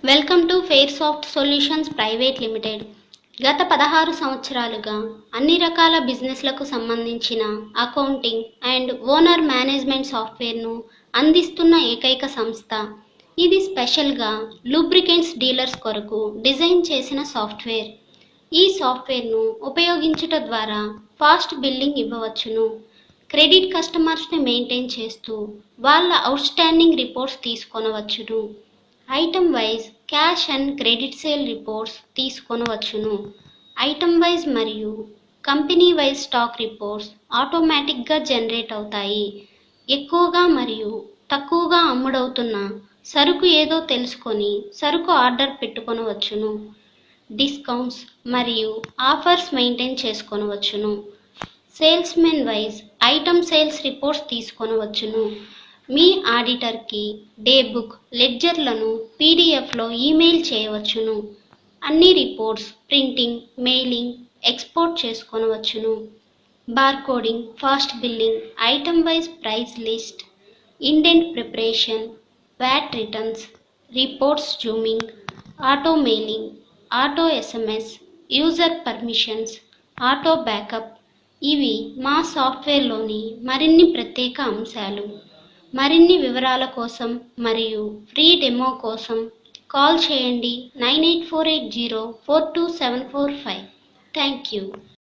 Welcome to Fairsoft solutions private limited. గత 16 సంవత్సరాలుగా అన్ని రకాల బిజినెస్లకు సంబంధించిన అకౌంటింగ్ అండ్ ఓనర్ మేనేజ్మెంట్ సాఫ్ట్వేర్ను అందిస్తున్న ఏకైక సంస్థ. ఇది స్పెషల్గా లూబ్రికెంట్స్ డీలర్స్ కొరకు డిజైన్ చేసిన సాఫ్ట్వేర్. ఈ సాఫ్ట్వేర్ను ఉపయోగించుట ద్వారా ఫాస్ట్ బిల్లింగ్ ఇవ్వవచ్చును. క్రెడిట్ కస్టమర్స్ని మెయింటైన్ చేస్తూ వాళ్ళ అవుట్స్టాండింగ్ రిపోర్ట్స్ తీసుకొనవచ్చును. Item wise cash and credit sale reports తీసుకొనవచ్చును. ఐటమ్ వైజ్ మరియు కంపెనీ వైజ్ స్టాక్ రిపోర్ట్స్ ఆటోమేటిక్గా జనరేట్ అవుతాయి. ఎక్కువగా మరియు తక్కువగా అమ్ముడవుతున్న సరుకు ఏదో తెలుసుకొని సరుకు ఆర్డర్ పెట్టుకొనవచ్చును. డిస్కౌంట్స్ మరియు ఆఫర్స్ మెయింటైన్ చేసుకొనవచ్చును. Salesmen wise item sales reports తీసుకొనవచ్చును. మీ ఆడిటర్కి డే బుక్ లెడ్జర్లను పీడిఎఫ్లో ఈమెయిల్ చేయవచ్చును. అన్ని రిపోర్ట్స్ ప్రింటింగ్, మెయిలింగ్, ఎక్స్పోర్ట్ చేసుకొనవచ్చును. Barcoding, fast billing, item wise price list, indent preparation, VAT returns, reports zooming, auto mailing, auto SMS, user permissions, auto backup ఇవి మా సాఫ్ట్వేర్లోని మరిన్ని ప్రత్యేక అంశాలు. మరిన్ని వివరాల కోసం మరియు ఫ్రీ డెమో కోసం కాల్ చేయండి 9848042745. Thank you.